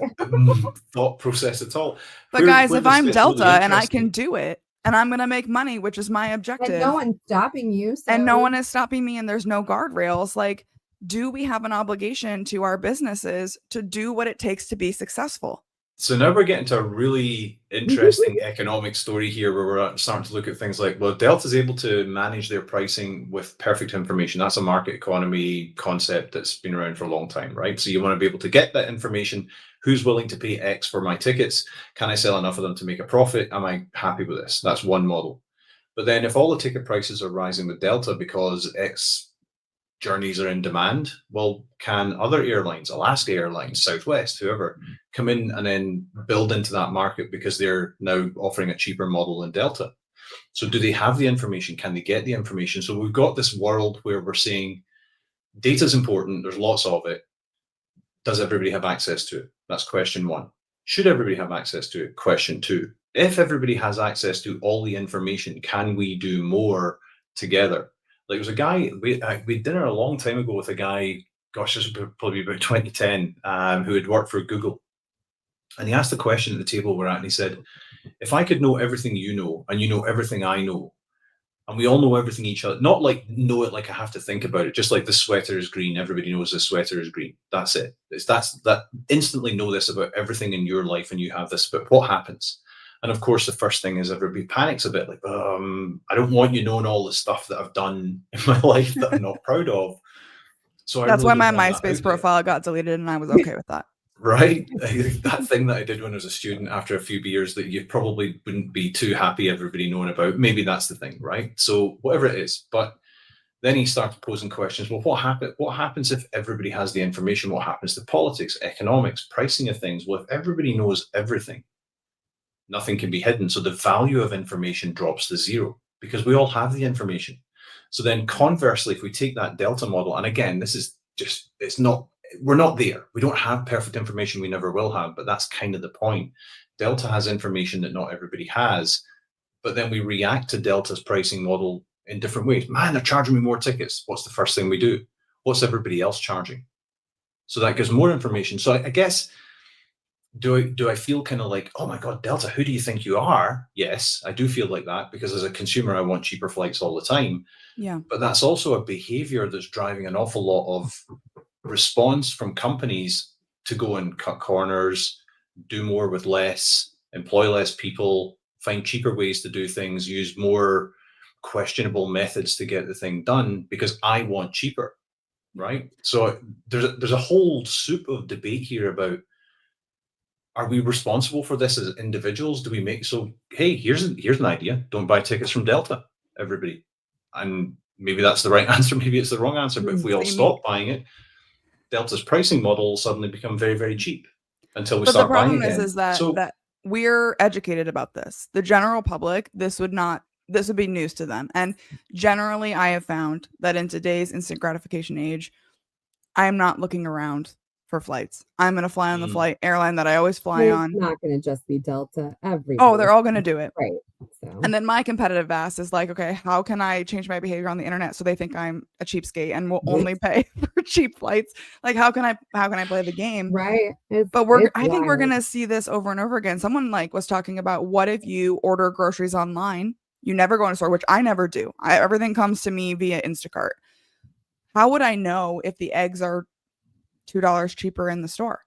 thought process at all. But guys, if I'm Delta and I can do it, and I'm going to make money, which is my objective. And no one's stopping you. And no one is stopping me, and there's no guardrails. Like, do we have an obligation to our businesses to do what it takes to be successful? So now we're getting to a really interesting economic story here where we're starting to look at things like, well, Delta's able to manage their pricing with perfect information. That's a market economy concept that's been around for a long time, right? So you want to be able to get that information. Who's willing to pay X for my tickets? Can I sell enough of them to make a profit? Am I happy with this? That's one model. But then if all the ticket prices are rising with Delta because X journeys are in demand, well, can other airlines, Alaska Airlines, Southwest, whoever, come in and then build into that market because they're now offering a cheaper model than Delta? So do they have the information? Can they get the information? So we've got this world where we're saying data is important. There's lots of it. Does everybody have access to it? That's question one. Should everybody have access to it? Question two. If everybody has access to all the information, can we do more together? Like, there was a guy, we had dinner a long time ago with a guy, gosh, this was probably about 2010, who had worked for Google. And he asked the question at the table we're at, and he said, if I could know everything you know, and you know everything I know, and we all know everything each other, not like know it like I have to think about it, just like this sweater is green, everybody knows this sweater is green. That's it. That instantly know this about everything in your life, and you have this, but what happens? And of course, the first thing is everybody panics a bit, like, I don't want you knowing all the stuff that I've done in my life that I'm not proud of. So that's why my MySpace profile got deleted, and I was okay with that. Right? That thing that I did when I was a student after a few beers that you probably wouldn't be too happy everybody knowing about. Maybe that's the thing, right? So whatever it is. But then he started posing questions. Well, what happens if everybody has the information? What happens to politics, economics, pricing of things? Well, if everybody knows everything, nothing can be hidden. So the value of information drops to zero because we all have the information. So then conversely, if we take that delta model, and again, this is just, it's not, we're not there. We don't have perfect information. We never will have, but that's kind of the point. Delta has information that not everybody has, but then we react to Delta's pricing model in different ways. Man, they're charging me more tickets. What's the first thing we do? What's everybody else charging? So that gives more information. So I guess, do I feel kind of like, oh my God, Delta, who do you think you are? Yes, I do feel like that because as a consumer, I want cheaper flights all the time. Yeah. But that's also a behavior that's driving an awful lot of response from companies to go and cut corners, do more with less, employ less people, find cheaper ways to do things, use more questionable methods to get the thing done because I want cheaper, right? So there's a whole soup of debate here about, are we responsible for this as individuals? Do we make, so hey, here's an idea, don't buy tickets from Delta, everybody. And maybe that's the right answer, maybe it's the wrong answer, but if we all stop buying it, Delta's pricing model will suddenly become very, very cheap until we start buying again. But the problem is that that we're educated about this. The general public, this would be news to them. And generally, I have found that in today's instant gratification age, I am not looking around for flights. I'm going to fly on the flight airline that I always fly on. It's not going to just be Delta. Oh, they're all going to do it. Right. So. And then my competitive ask is like, okay, how can I change my behavior on the internet so they think I'm a cheapskate and will only pay for cheap flights? Like, how can I play the game? Right. But I think we're going to see this over and over again. Someone was talking about, what if you order groceries online? You never go in a store, which I never do. Everything comes to me via Instacart. How would I know if the eggs are $2 cheaper in the store?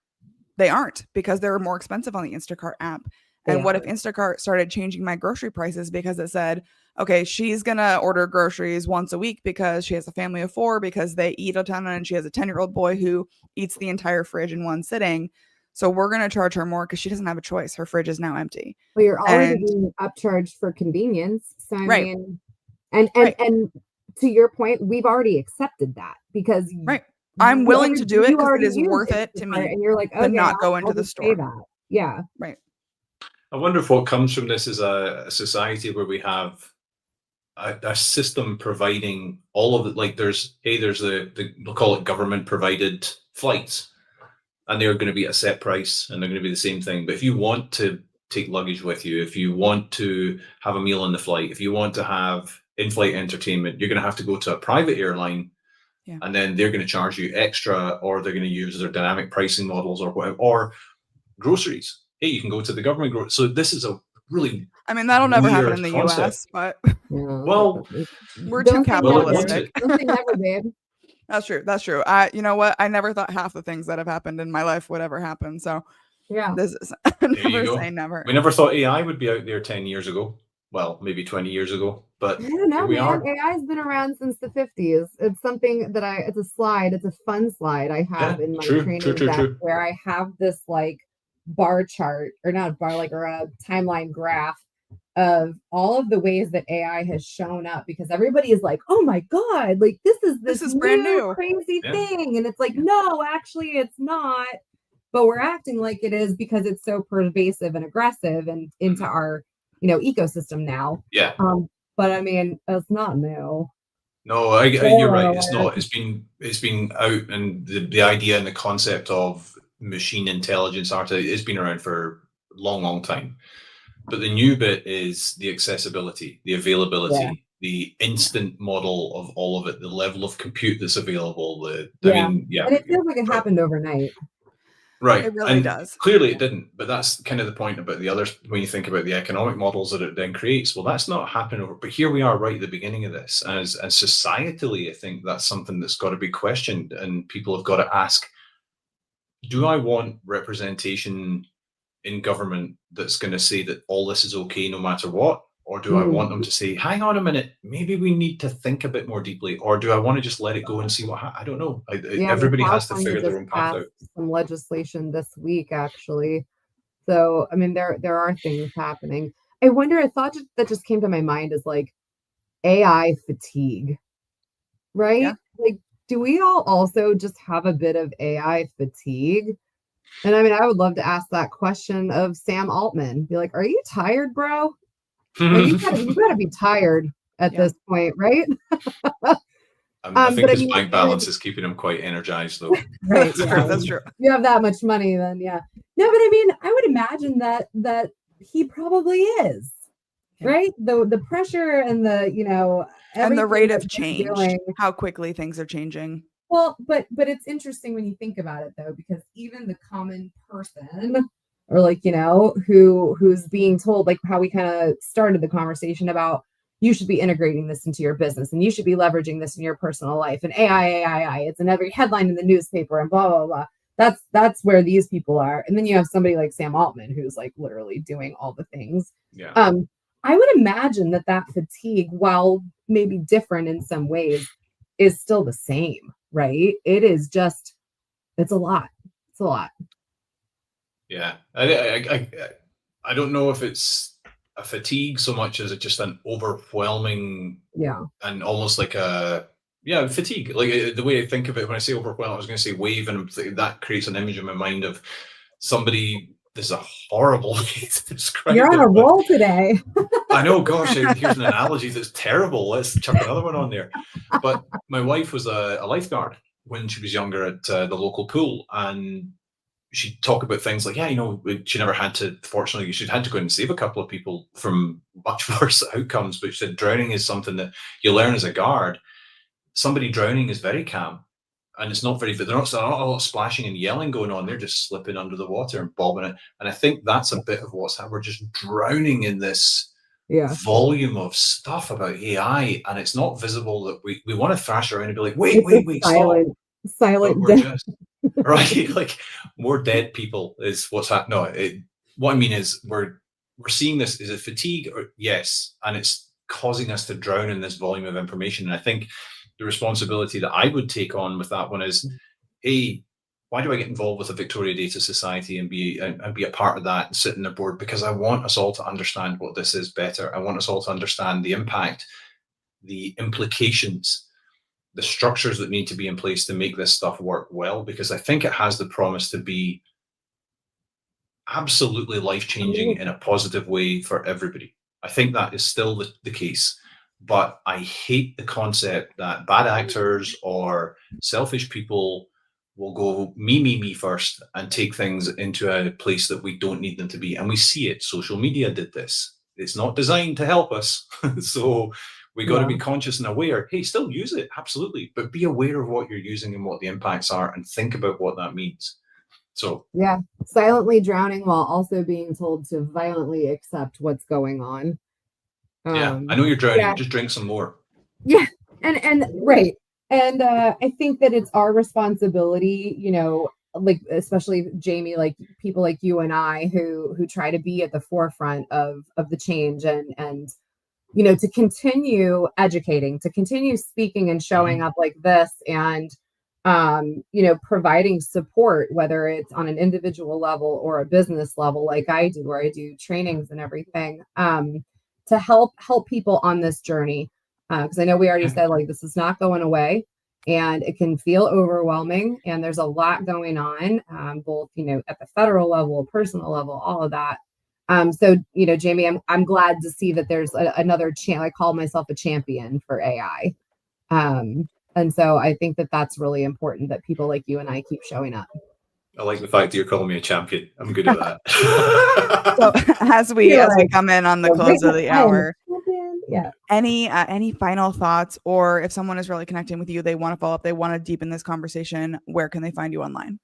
They aren't, because they're more expensive on the Instacart app. And what if Instacart started changing my grocery prices because it said, okay, she's going to order groceries once a week because she has a family of 4, because they eat a ton, and she has a 10-year-old boy who eats the entire fridge in one sitting. So we're going to charge her more because she doesn't have a choice. Her fridge is now empty. Well, you're already being upcharged for convenience. So I mean, and to your point, we've already accepted that because I'm willing to do it because it is worth it to me. And you're like, okay, to not go into the store. Yeah. Right. I wonder if what comes from this is a society where we have a system providing all of it. Like there's we'll call it government provided flights, and they're going to be at a set price and they're going to be the same thing. But if you want to take luggage with you, if you want to have a meal on the flight, if you want to have in-flight entertainment, you're going to have to go to a private airline. Yeah. And then they're going to charge you extra, or they're going to use their dynamic pricing models or whatever, or groceries. Hey, you can go to the government. So this is a really, that'll never happen in the US, but well, we're too capitalistic. Never, babe. That's true. You know what? I never thought half the things that have happened in my life would ever happen. So yeah, this is never say never. We never thought AI would be out there 10 years ago. Well, maybe 20 years ago, but I don't know, man. AI has been around since the 50s. It's something that it's a slide. It's a fun slide I have in my training deck where I have this bar chart, or not a bar, or a timeline graph of all of the ways that AI has shown up, because everybody is like, oh my God, this is brand new crazy thing. And it's like, no, actually it's not. But we're acting like it is because it's so pervasive and aggressive and into our ecosystem now. Yeah. But I mean, it's not new. No, you're right. It's not. It's been out, and the idea and the concept of machine intelligence it's been around for a long, long time. But the new bit is the accessibility, the availability, the instant model of all of it, the level of compute that's available. And it feels like it happened overnight. Right. It really does. Clearly it didn't, but that's kind of the point about the others. When you think about the economic models that it then creates, well, that's not happened over, but here we are right at the beginning of this. And societally, I think that's something that's got to be questioned, and people have got to ask, do I want representation in government that's going to say that all this is okay no matter what? Or do I want them to say, hang on a minute, maybe we need to think a bit more deeply? Or do I want to just let it go and see I don't know. Yeah, I mean, Everybody has to California figure their just own path out. passed some legislation this week, actually. So, I mean, there are things happening. I wonder, a thought that just came to my mind is like AI fatigue, Yeah. right? Like, do we all also just have a bit of AI fatigue? And I mean, I would love to ask that question of Sam Altman. Be like, are you tired, bro? Like you gotta be tired at Yeah. this point, right? I think But I his mean, bank balance is keeping him quite energized, though. right, That's yeah. true. That's true. You have that much money, then yeah. No, but I mean, I would imagine that he probably is, Yeah. right? The pressure and the And the everything rate that of they're change, doing. how quickly things are changing. Well, but it's interesting when you think about it though, because even the common person, or like who's being told, like how we kind of started the conversation about, you should be integrating this into your business and you should be leveraging this in your personal life, and AI, it's in every headline in the newspaper and blah blah blah. That's where these people are. And then you have somebody like Sam Altman who's like literally doing all the things. Yeah. I would imagine that fatigue, while maybe different in some ways, is still the same, right? It is just, it's a lot. It's a lot. Yeah. I don't know if it's a fatigue so much as it's just an overwhelming Yeah. and almost like fatigue. Like the way I think of it when I say overwhelming, I was going to say wave, and that creates an image in my mind of somebody. This is a horrible way to describe You're on it, a but roll today. I know, gosh, here's an analogy that's terrible. Let's chuck another one on there. But my wife was a lifeguard when she was younger at the local pool, and she'd talk about things like, she never had to, fortunately, she'd had to go and save a couple of people from much worse outcomes, but she said drowning is something that you learn as a guard. Somebody drowning is very calm, and it's not there's not a lot of splashing and yelling going on. They're just slipping under the water and bobbing it. And I think that's a bit of what's happening. We're just drowning in this volume of stuff about AI, and it's not visible that we want to thrash around and be like, wait, silent we're death. just right, like more dead people is what's happening. No, what I mean is we're seeing this. Is it fatigue? Or yes, and it's causing us to drown in this volume of information. And I think the responsibility that I would take on with that one is, hey, why do I get involved with the Victoria Data Society and be a part of that and sit in the board? Because I want us all to understand what this is better. I want us all to understand the impact, the implications, the structures that need to be in place to make this stuff work well, because I think it has the promise to be absolutely life-changing in a positive way for everybody. I think that is still the case. But I hate the concept that bad actors or selfish people will go me first and take things into a place that we don't need them to be. And we see it. Social media did this. It's not designed to help us. So we got to be conscious and aware. Hey, still use it. Absolutely. But be aware of what you're using and what the impacts are, and think about what that means. So yeah, silently drowning while also being told to violently accept what's going on. Yeah, I know you're drowning. Just drink some more. Yeah, and right. And I think that it's our responsibility, like especially Jamie, like people like you and I who try to be at the forefront of the change, and to continue educating, to continue speaking and showing up like this, and providing support, whether it's on an individual level or a business level, like I do, where I do trainings and everything, to help people on this journey. Because I know we already said, like, this is not going away, and it can feel overwhelming, and there's a lot going on, both at the federal level, personal level, all of that. So Jamie, I'm glad to see that there's another I call myself a champion for AI, and so I think that that's really important, that people like you and I keep showing up. I like the fact that you're calling me a champion. I'm good at that. So as we come in on the close of the hour, yeah. Any final thoughts, or if someone is really connecting with you, they want to follow up, they want to deepen this conversation, where can they find you online?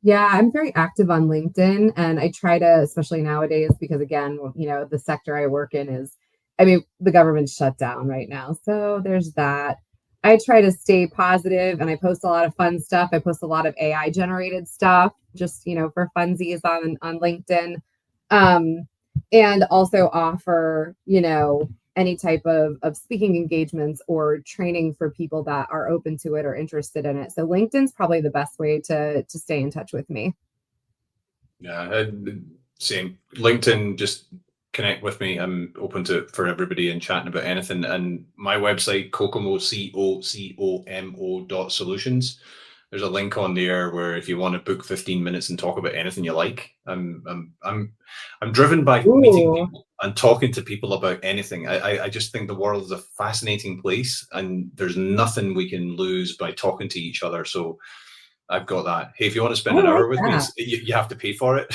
Yeah, I'm very active on LinkedIn, and I try to, especially nowadays, because again, the sector I work in is, the government's shut down right now. So there's that. I try to stay positive, and I post a lot of fun stuff. I post a lot of AI generated stuff, just, for funsies on LinkedIn. and also offer, any type of speaking engagements or training for people that are open to it or interested in it. So LinkedIn's probably the best way to stay in touch with me. Yeah, same. LinkedIn, just connect with me. I'm open for everybody and chatting about anything. And my website, Kokomo, COCOMO.solutions. There's a link on there where if you want to book 15 minutes and talk about anything you like, I'm driven by meeting Ooh. people and talking to people about anything. I just think the world is a fascinating place, and there's nothing we can lose by talking to each other. So I've got that. Hey, if you want to spend I an like hour with me, that. you have to pay for it.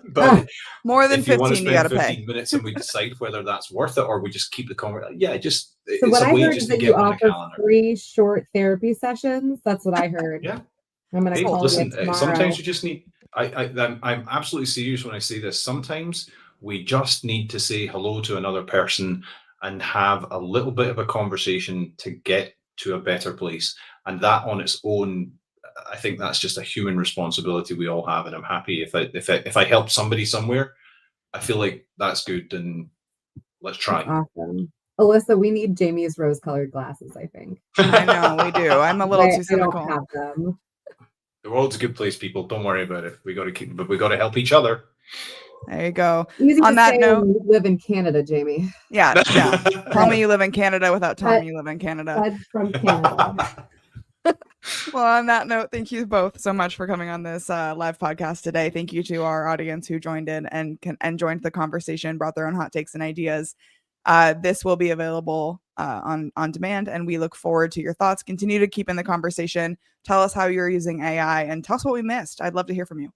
But More than if you want to 15, you spend got to 15 pay. minutes and we decide whether that's worth it or we just keep the conversation, yeah, So it's what a I way heard just is to that get you on the offer calendar. free short therapy sessions. That's what I heard. Yeah. I'm going to Hey, call listen, you tomorrow. sometimes you just need, I'm absolutely serious when I say this. Sometimes we just need to say hello to another person and have a little bit of a conversation to get to a better place. And that on its own, I think that's just a human responsibility we all have. And I'm happy if I help somebody somewhere, I feel like that's good. And let's That's try. awesome. Alyssa, we need Jamie's rose-colored glasses, I think. I know we do. I'm a little too I don't cynical. have them. The world's a good place, people. Don't worry about it. We got to help each other. There you go. Easy On to that say note, when you live in Canada, Jamie. yeah. Tell me you live in Canada without telling me you live in Canada. Pledge from Canada. Well, on that note, thank you both so much for coming on this live podcast today. Thank you to our audience who joined in and joined the conversation, brought their own hot takes and ideas. This will be available on demand, and we look forward to your thoughts. Continue to keep in the conversation. Tell us how you're using AI, and tell us what we missed. I'd love to hear from you.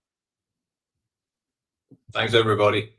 Thanks, everybody.